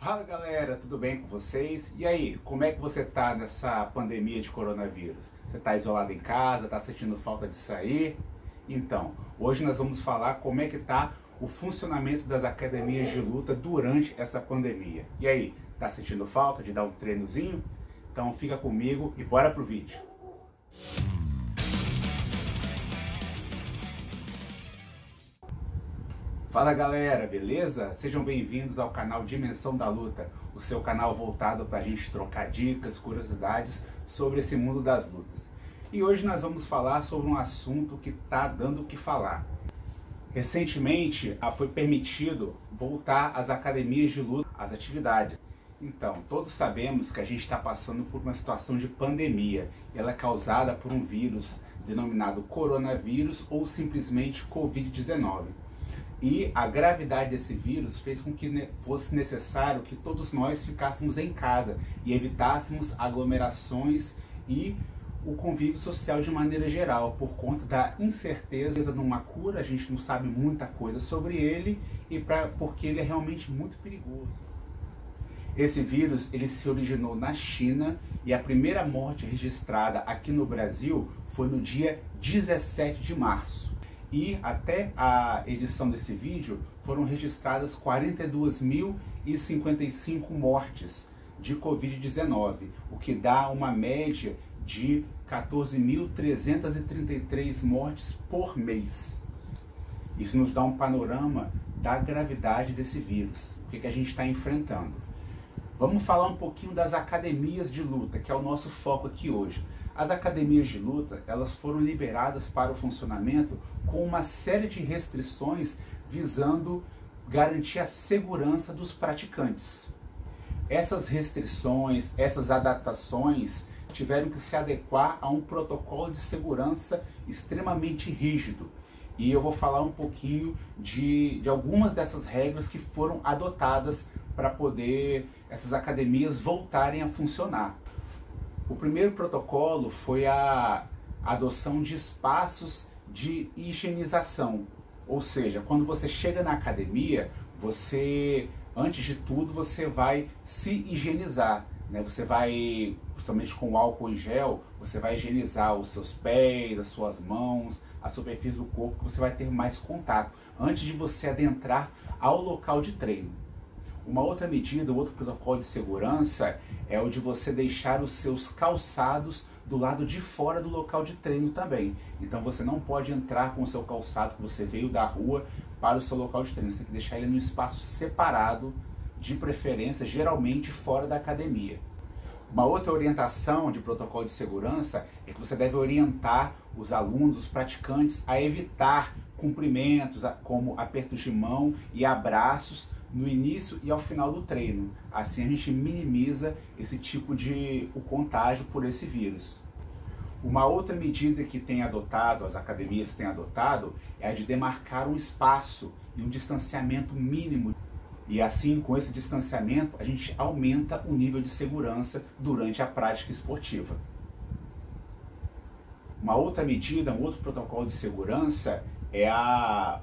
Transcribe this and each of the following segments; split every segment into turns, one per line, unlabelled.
Fala galera, tudo bem com vocês? E aí, como é que você tá nessa pandemia de coronavírus? Você tá isolado em casa, tá sentindo falta de sair? Então, hoje nós vamos falar como é que tá o funcionamento das academias de luta durante essa pandemia. E aí, tá sentindo falta de dar um treinozinho? Então fica comigo e bora pro vídeo. Fala galera, beleza? Sejam bem-vindos ao canal Dimensão da Luta, o seu canal voltado para a gente trocar dicas, curiosidades sobre esse mundo das lutas. E hoje nós vamos falar sobre um assunto que está dando o que falar. Recentemente foi permitido voltar às academias de luta, às atividades. Então, todos sabemos que a gente está passando por uma situação de pandemia. Ela é causada por um vírus denominado coronavírus ou simplesmente Covid-19. E a gravidade desse vírus fez com que fosse necessário que todos nós ficássemos em casa e evitássemos aglomerações e o convívio social de maneira geral, por conta da incerteza de uma cura. A gente não sabe muita coisa sobre ele porque ele é realmente muito perigoso. Esse vírus ele se originou na China e a primeira morte registrada aqui no Brasil foi no dia 17 de março. E até a edição desse vídeo foram registradas 42.055 mortes de Covid-19, o que dá uma média de 14.333 mortes por mês. Isso nos dá um panorama da gravidade desse vírus, o que a gente está enfrentando. Vamos falar um pouquinho das academias de luta, que é o nosso foco aqui hoje. As academias de luta, elas foram liberadas para o funcionamento com uma série de restrições visando garantir a segurança dos praticantes. Essas restrições, essas adaptações tiveram que se adequar a um protocolo de segurança extremamente rígido. E eu vou falar um pouquinho de algumas dessas regras que foram adotadas para poder essas academias voltarem a funcionar. O primeiro protocolo foi a adoção de espaços de higienização, ou seja, quando você chega na academia, antes de tudo, você vai se higienizar, né? Você vai, principalmente com o álcool em gel, você vai higienizar os seus pés, as suas mãos, a superfície do corpo, que você vai ter mais contato, antes de você adentrar ao local de treino. Uma outra medida, outro protocolo de segurança é o de você deixar os seus calçados do lado de fora do local de treino também. Então você não pode entrar com o seu calçado que você veio da rua para o seu local de treino. Você tem que deixar ele num espaço separado, de preferência, geralmente fora da academia. Uma outra orientação de protocolo de segurança é que você deve orientar os alunos, os praticantes, a evitar cumprimentos, como apertos de mão e abraços, no início e ao final do treino. Assim a gente minimiza esse tipo de contágio por esse vírus. Uma outra medida que as academias têm adotado, é a de demarcar um espaço e um distanciamento mínimo. E assim, com esse distanciamento, a gente aumenta o nível de segurança durante a prática esportiva. Uma outra medida, um outro protocolo de segurança é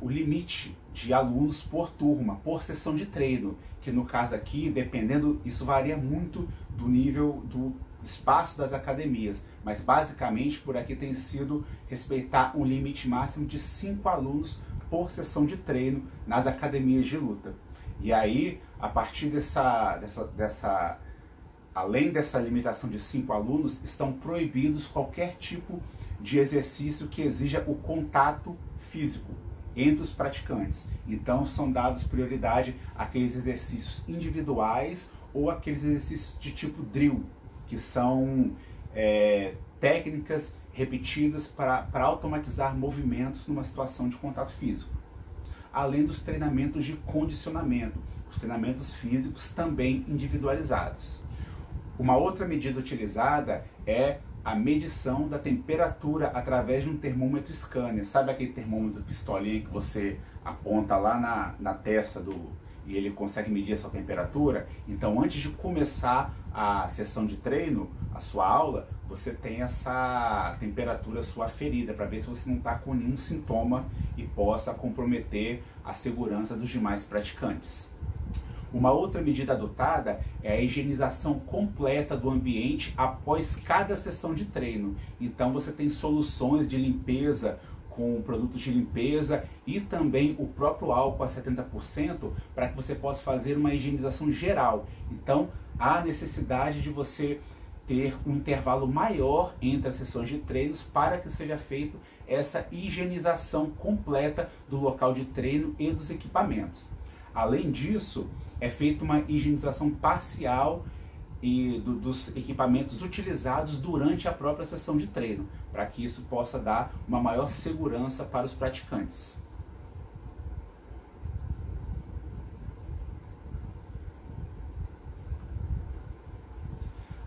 o limite de alunos por turma, por sessão de treino, que no caso aqui, dependendo, isso varia muito do nível do espaço das academias, mas basicamente por aqui tem sido respeitar um limite máximo de 5 alunos por sessão de treino nas academias de luta. E aí, a partir além dessa limitação de 5 alunos, estão proibidos qualquer tipo de exercício que exija o contato físico entre os praticantes. Então são dados prioridade àqueles exercícios individuais ou aqueles exercícios de tipo drill, que são técnicas repetidas para automatizar movimentos numa situação de contato físico. Além dos treinamentos de condicionamento, os treinamentos físicos também individualizados. Uma outra medida utilizada é a medição da temperatura através de um termômetro scanner. Sabe aquele termômetro pistolinha que você aponta lá na testa e ele consegue medir a sua temperatura? Então, antes de começar a sessão de treino, a sua aula, você tem essa temperatura sua ferida, para ver se você não está com nenhum sintoma e possa comprometer a segurança dos demais praticantes. Uma outra medida adotada é a higienização completa do ambiente após cada sessão de treino. Então você tem soluções de limpeza com produtos de limpeza e também o próprio álcool a 70% para que você possa fazer uma higienização geral. Então há necessidade de você ter um intervalo maior entre as sessões de treinos para que seja feita essa higienização completa do local de treino e dos equipamentos. Além disso, é feita uma higienização parcial dos equipamentos utilizados durante a própria sessão de treino, para que isso possa dar uma maior segurança para os praticantes.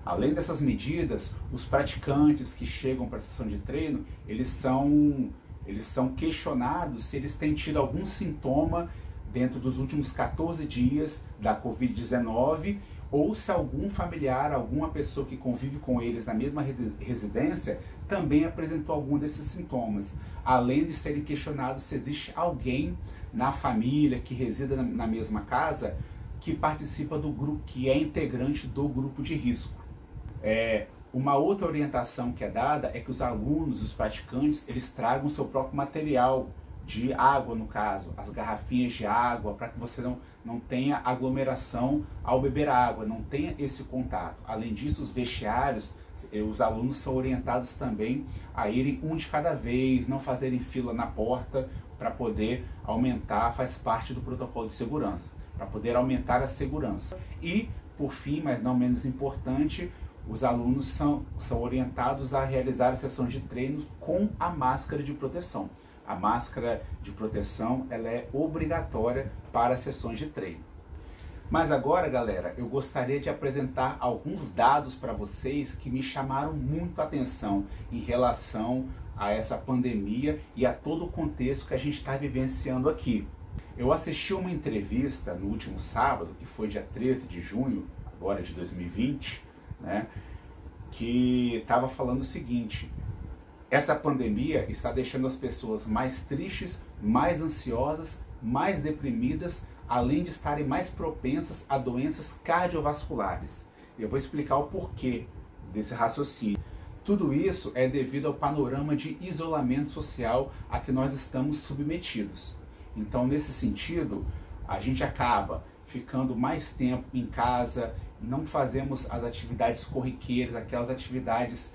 Além dessas medidas, os praticantes que chegam para a sessão de treino, eles são questionados se eles têm tido algum sintoma dentro dos últimos 14 dias da Covid-19 ou se algum familiar, alguma pessoa que convive com eles na mesma residência também apresentou algum desses sintomas. Além de serem questionados se existe alguém na família que resida na mesma casa que participa do grupo, que é integrante do grupo de risco. Uma outra orientação que é dada é que os alunos, os praticantes, eles tragam o seu próprio material de água, no caso, as garrafinhas de água, para que você não tenha aglomeração ao beber água, não tenha esse contato. Além disso, os vestiários, os alunos são orientados também a irem um de cada vez, não fazerem fila na porta, para poder aumentar, faz parte do protocolo de segurança, para poder aumentar a segurança. E, por fim, mas não menos importante, os alunos são orientados a realizar a sessão de treinos com a máscara de proteção. A máscara de proteção ela é obrigatória para as sessões de treino. Mas agora, galera, eu gostaria de apresentar alguns dados para vocês que me chamaram muito a atenção em relação a essa pandemia e a todo o contexto que a gente está vivenciando aqui. Eu assisti uma entrevista no último sábado, que foi dia 13 de junho, agora de 2020, que estava falando o seguinte: essa pandemia está deixando as pessoas mais tristes, mais ansiosas, mais deprimidas, além de estarem mais propensas a doenças cardiovasculares. Eu vou explicar o porquê desse raciocínio. Tudo isso é devido ao panorama de isolamento social a que nós estamos submetidos. Então, nesse sentido, a gente acaba ficando mais tempo em casa, não fazemos as atividades corriqueiras, aquelas atividades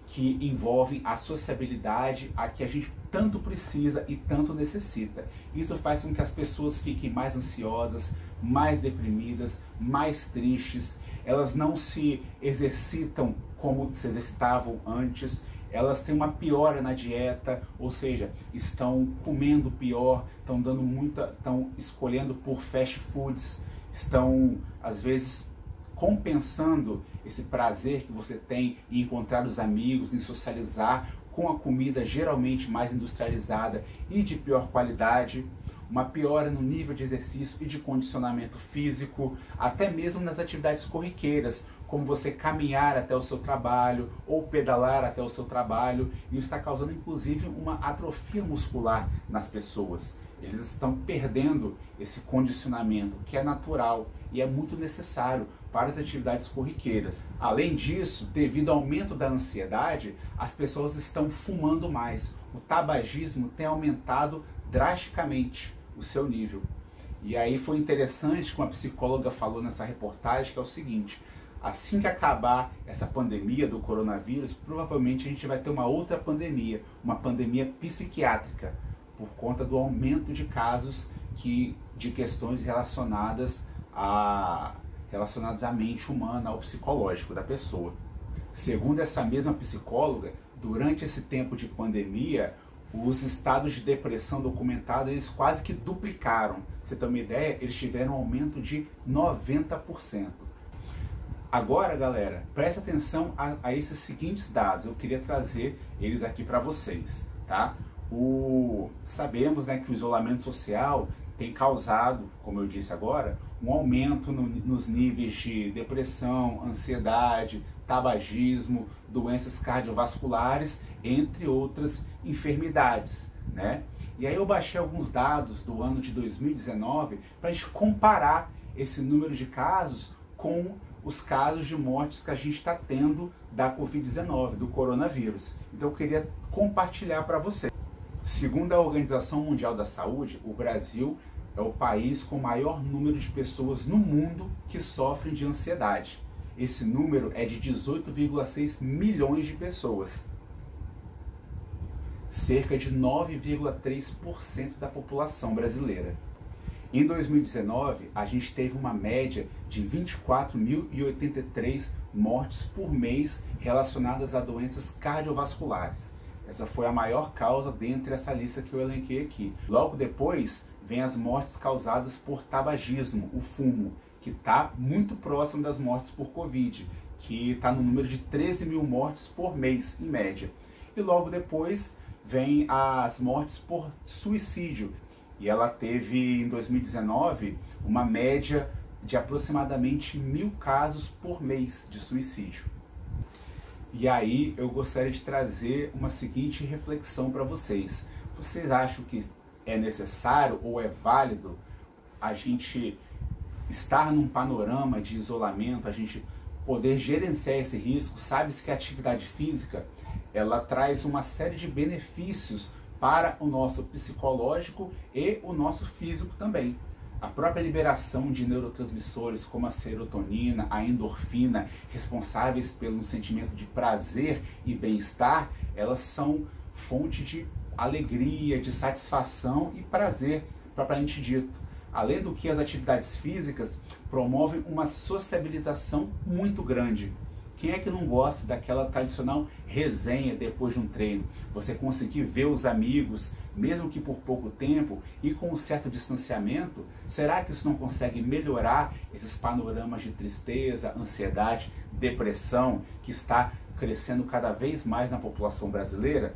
que envolvem a sociabilidade, a que a gente tanto precisa e tanto necessita. Isso faz com que as pessoas fiquem mais ansiosas, mais deprimidas, mais tristes, elas não se exercitam como se exercitavam antes, elas têm uma piora na dieta, ou seja, estão comendo pior, estão escolhendo por fast foods, estão às vezes compensando esse prazer que você tem em encontrar os amigos, em socializar com a comida geralmente mais industrializada e de pior qualidade, uma piora no nível de exercício e de condicionamento físico, até mesmo nas atividades corriqueiras, como você caminhar até o seu trabalho ou pedalar até o seu trabalho. Isso está causando inclusive uma atrofia muscular nas pessoas. Eles estão perdendo esse condicionamento que é natural e é muito necessário para as atividades corriqueiras. Além disso, devido ao aumento da ansiedade, as pessoas estão fumando mais. O tabagismo tem aumentado drasticamente o seu nível. E aí foi interessante que uma psicóloga falou nessa reportagem, que é o seguinte: assim que acabar essa pandemia do coronavírus, provavelmente a gente vai ter uma outra pandemia, uma pandemia psiquiátrica, por conta do aumento de casos de questões relacionadas à mente humana, ao psicológico da pessoa. Segundo essa mesma psicóloga, durante esse tempo de pandemia, os estados de depressão documentados eles quase que duplicaram. Pra você ter uma ideia, eles tiveram um aumento de 90%. Agora, galera, presta atenção a esses seguintes dados. Eu queria trazer eles aqui para vocês, tá? Sabemos, que o isolamento social tem causado, como eu disse agora, um aumento nos níveis de depressão, ansiedade, tabagismo, doenças cardiovasculares, entre outras enfermidades, E aí eu baixei alguns dados do ano de 2019 para a gente comparar esse número de casos com os casos de mortes que a gente está tendo da Covid-19, do coronavírus. Então eu queria compartilhar para você. Segundo a Organização Mundial da Saúde, o Brasil é o país com o maior número de pessoas no mundo que sofrem de ansiedade. Esse número é de 18,6 milhões de pessoas. Cerca de 9,3% da população brasileira. Em 2019, a gente teve uma média de 24.083 mortes por mês relacionadas a doenças cardiovasculares. Essa foi a maior causa dentre essa lista que eu elenquei aqui. Logo depois, vem as mortes causadas por tabagismo, o fumo, que está muito próximo das mortes por Covid, que está no número de 13 mil mortes por mês, em média. E logo depois, vem as mortes por suicídio. E ela teve, em 2019, uma média de aproximadamente 1.000 casos por mês de suicídio. E aí eu gostaria de trazer uma seguinte reflexão para vocês. Vocês acham que é necessário ou é válido a gente estar num panorama de isolamento, a gente poder gerenciar esse risco? Sabe-se que a atividade física, ela traz uma série de benefícios para o nosso psicológico e o nosso físico também. A própria liberação de neurotransmissores como a serotonina, a endorfina, responsáveis pelo sentimento de prazer e bem-estar, elas são fonte de alegria, de satisfação e prazer propriamente dito. Além do que, as atividades físicas promovem uma sociabilização muito grande. Quem é que não gosta daquela tradicional resenha depois de um treino? Você conseguir ver os amigos, mesmo que por pouco tempo e com um certo distanciamento, será que isso não consegue melhorar esses panoramas de tristeza, ansiedade, depressão que está crescendo cada vez mais na população brasileira?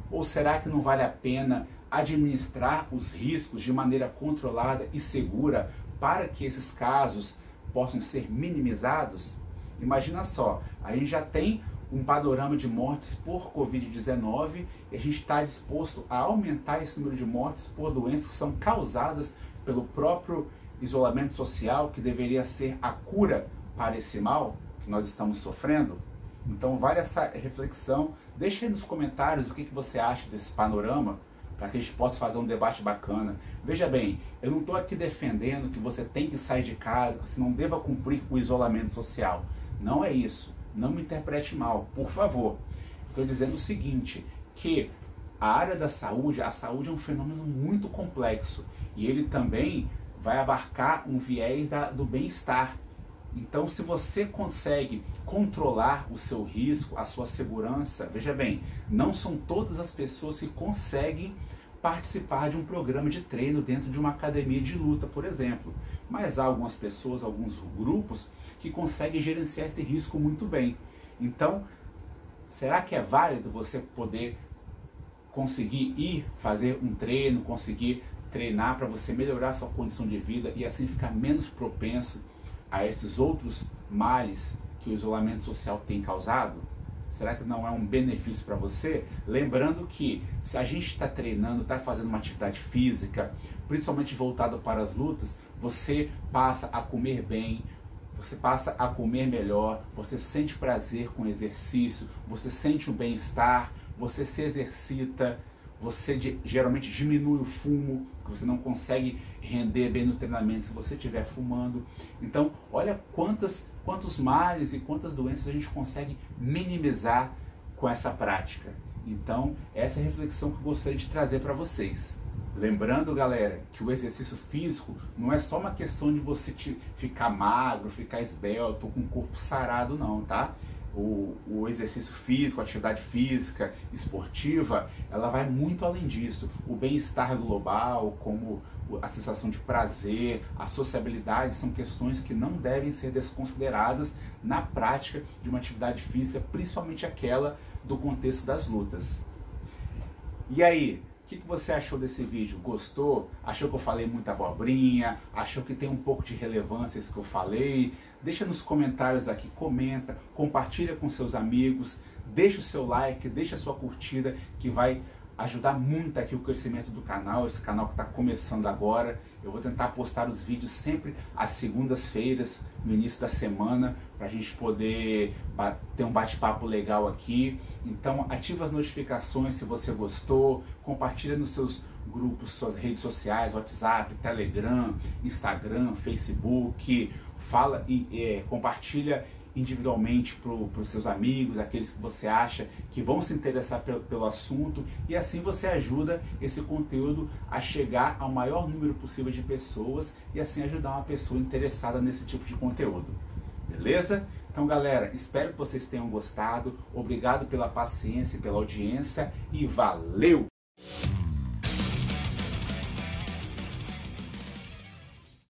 Ou será que não vale a pena administrar os riscos de maneira controlada e segura para que esses casos possam ser minimizados? Imagina só, a gente já tem um panorama de mortes por Covid-19 e a gente está disposto a aumentar esse número de mortes por doenças que são causadas pelo próprio isolamento social, que deveria ser a cura para esse mal que nós estamos sofrendo? Então vale essa reflexão. Deixa aí nos comentários o que você acha desse panorama, para que a gente possa fazer um debate bacana. Veja bem, eu não estou aqui defendendo que você tem que sair de casa, que você não deva cumprir com o isolamento social. Não é isso. Não me interprete mal, por favor. Estou dizendo o seguinte, que a área da saúde, a saúde é um fenômeno muito complexo e ele também vai abarcar um viés do bem-estar. Então, se você consegue controlar o seu risco, a sua segurança, veja bem, não são todas as pessoas que conseguem participar de um programa de treino dentro de uma academia de luta, por exemplo. Mas há algumas pessoas, alguns grupos que conseguem gerenciar esse risco muito bem. Então, será que é válido você poder conseguir ir fazer um treino, conseguir treinar para você melhorar sua condição de vida e assim ficar menos propenso a esses outros males que o isolamento social tem causado? Será que não é um benefício para você? Lembrando que se a gente está treinando, está fazendo uma atividade física, principalmente voltado para as lutas, você passa a comer bem, você passa a comer melhor, você sente prazer com o exercício, você sente o bem-estar, você se exercita, você geralmente diminui o fumo, que você não consegue render bem no treinamento se você estiver fumando. Então, olha quantos males e quantas doenças a gente consegue minimizar com essa prática. Então, essa é a reflexão que eu gostaria de trazer para vocês. Lembrando, galera, que o exercício físico não é só uma questão de você ficar magro, ficar esbelto, com o corpo sarado, não, tá? O exercício físico, a atividade física, esportiva, ela vai muito além disso. O bem-estar global, como a sensação de prazer, a sociabilidade, são questões que não devem ser desconsideradas na prática de uma atividade física, principalmente aquela do contexto das lutas. E aí, o que você achou desse vídeo? Gostou? Achou que eu falei muita abobrinha? Achou que tem um pouco de relevância isso que eu falei? Deixa nos comentários aqui, comenta, compartilha com seus amigos, deixa o seu like, deixa a sua curtida, que vai ajudar muito aqui o crescimento do canal, esse canal que está começando agora. Eu vou tentar postar os vídeos sempre às segundas-feiras, no início da semana, para a gente poder ter um bate-papo legal aqui. Então ativa as notificações se você gostou, compartilha nos seus grupos, suas redes sociais, WhatsApp, Telegram, Instagram, Facebook, fala e compartilha individualmente para os seus amigos, aqueles que você acha que vão se interessar pelo assunto, e assim você ajuda esse conteúdo a chegar ao maior número possível de pessoas e assim ajudar uma pessoa interessada nesse tipo de conteúdo. Beleza? Então galera, espero que vocês tenham gostado, obrigado pela paciência e pela audiência e valeu!